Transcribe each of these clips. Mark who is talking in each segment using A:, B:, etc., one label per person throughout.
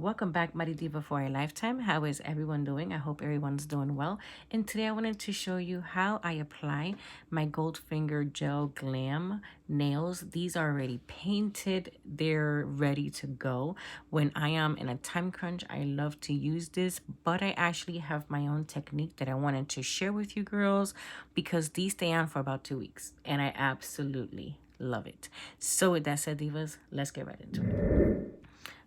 A: Welcome back, Mighty Diva, for a lifetime. How is everyone doing? I hope everyone's doing well. And today I wanted to show you how I apply my Goldfinger Gel Glam nails. These are already painted. They're ready to go. When I am in a time crunch, I love to use this, but I actually have my own technique that I wanted to share with you girls because these stay on for about 2 weeks and I absolutely love it. So with that said, divas, let's get right into it.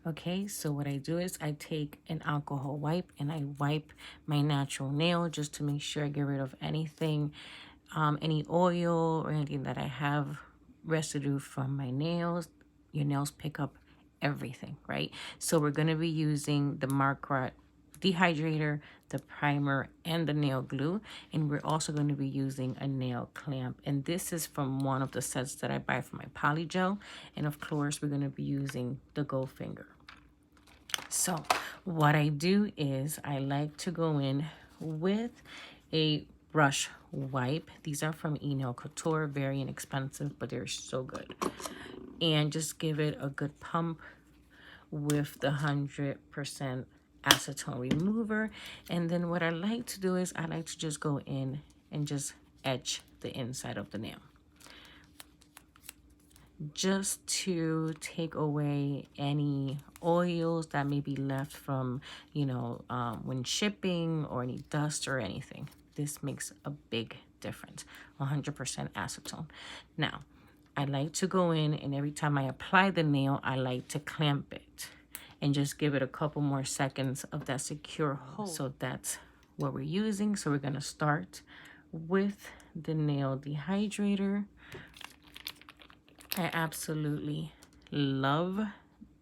A: Okay, so what I do is I take an alcohol wipe and I wipe my natural nail just to make sure I get rid of anything, any oil or anything that I have residue from my nails. Your nails pick up everything, right? So we're going to be using the Marquardt dehydrator, the primer, and the nail glue. And we're also going to be using a nail clamp. And this is from one of the sets that I buy from my Polygel. And of course, we're going to be using the Goldfinger. So what I do is I like to go in with a brush wipe. These are from Nail Couture, very inexpensive, but they're so good. And just give it a good pump with the 100% acetone remover. And then what I like to do is I like to just go in and just etch the inside of the nail, just to take away any oils that may be left from, when shipping, or any dust or anything. This makes a big difference. 100% acetone. Now, I like to go in, and every time I apply the nail, I like to clamp it and just give it a couple more seconds of that secure hold. So that's what we're using. So we're going to start with the nail dehydrator. I absolutely love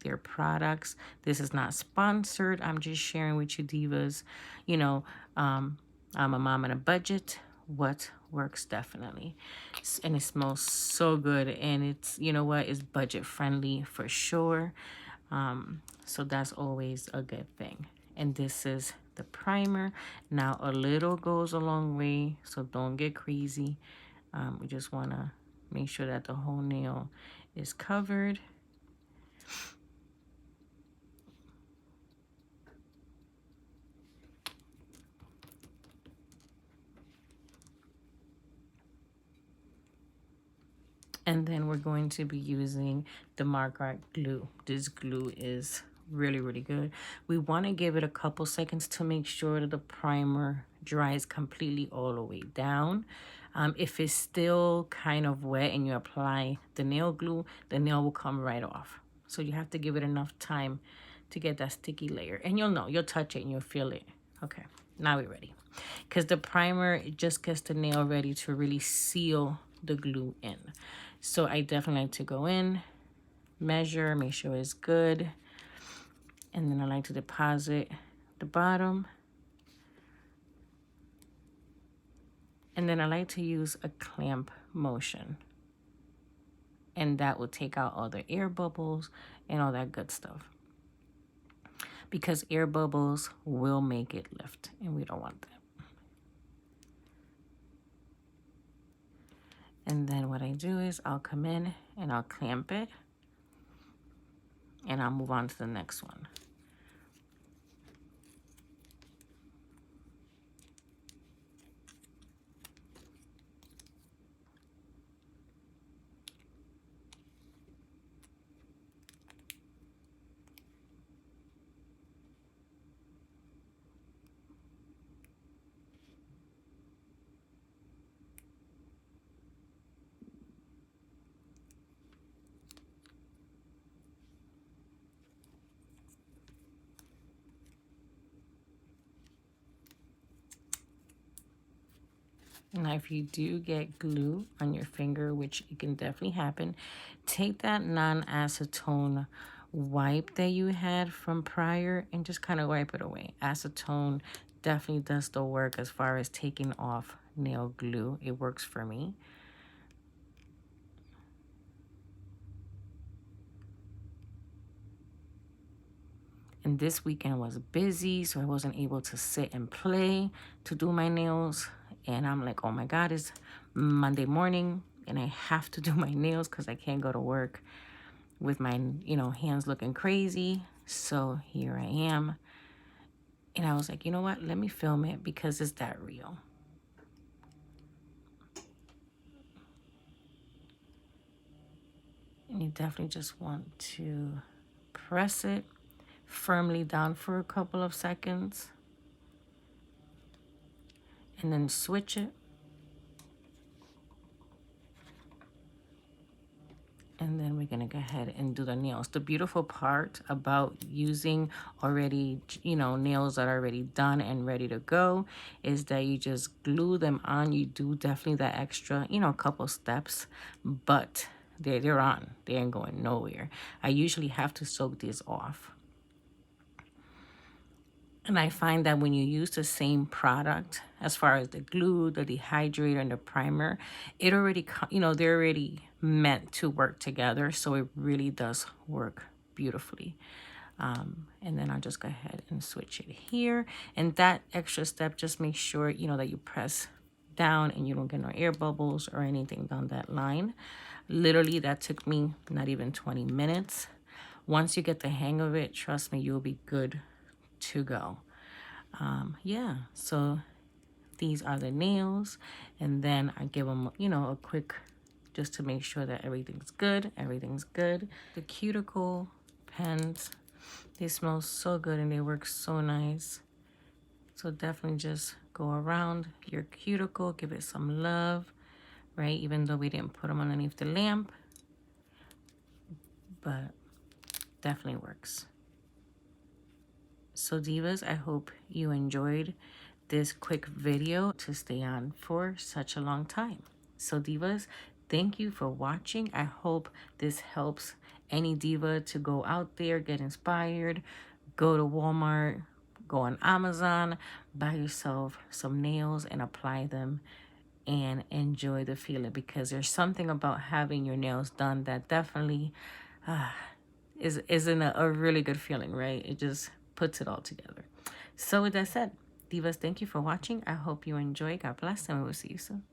A: their products. This is not sponsored. I'm just sharing with you divas. I'm a mom on a budget. What works definitely. And it smells so good. And it's, it's budget friendly for sure. So that's always a good thing. And this is the primer. Now a little goes a long way, so don't get crazy. We just want to make sure that the whole nail is covered. And then we're going to be using the Marquardt glue. This glue is really, really good. We want to give it a couple seconds to make sure that the primer dries completely all the way down. If it's still kind of wet and you apply the nail glue, the nail will come right off. So you have to give it enough time to get that sticky layer. And you'll touch it and you'll feel it. Okay, now we're ready. Because the primer, it just gets the nail ready to really seal the glue in. So I definitely like to go in, measure, make sure it's good. And then I like to deposit the bottom. And then I like to use a clamp motion. And that will take out all the air bubbles and all that good stuff. Because air bubbles will make it lift, and we don't want that. And then what I do is I'll come in and I'll clamp it. And I'll move on to the next one. Now, if you do get glue on your finger, which it can definitely happen, take that non-acetone wipe that you had from prior and just kind of wipe it away. Acetone definitely does the work as far as taking off nail glue. It works for me. And this weekend was busy, so I wasn't able to sit and play to do my nails. And I'm like, oh my God, it's Monday morning and I have to do my nails because I can't go to work with my, hands looking crazy. So here I am. And I was like, you know what? Let me film it because it's that real. And you definitely just want to press it firmly down for a couple of seconds and then switch it. And then we're gonna go ahead and do the nails. The beautiful part about using already, nails that are already done and ready to go is that you just glue them on. You do definitely that extra, couple steps, but they're on. They ain't going nowhere. I usually have to soak these off. And I find that when you use the same product, as far as the glue, the dehydrator, and the primer, it already, they're already meant to work together. So it really does work beautifully. And then I'll just go ahead and switch it here. And that extra step, just make sure, that you press down and you don't get no air bubbles or anything down that line. Literally, that took me not even 20 minutes. Once you get the hang of it, trust me, you'll be good to go. Yeah, so these are the nails, and then I give them, a quick, just to make sure that everything's good. The cuticle pens, they smell so good and they work so nice. So definitely just go around your cuticle, give it some love, right? Even though we didn't put them underneath the lamp, but definitely works. So divas, I hope you enjoyed this quick video to stay on for such a long time. So divas, thank you for watching. I hope this helps any diva to go out there, get inspired, go to Walmart, go on Amazon, buy yourself some nails and apply them and enjoy the feeling, because there's something about having your nails done that definitely isn't a really good feeling, right? It just puts it all together. So with that said, divas, thank you for watching. I hope you enjoy. God bless, and we will see you soon.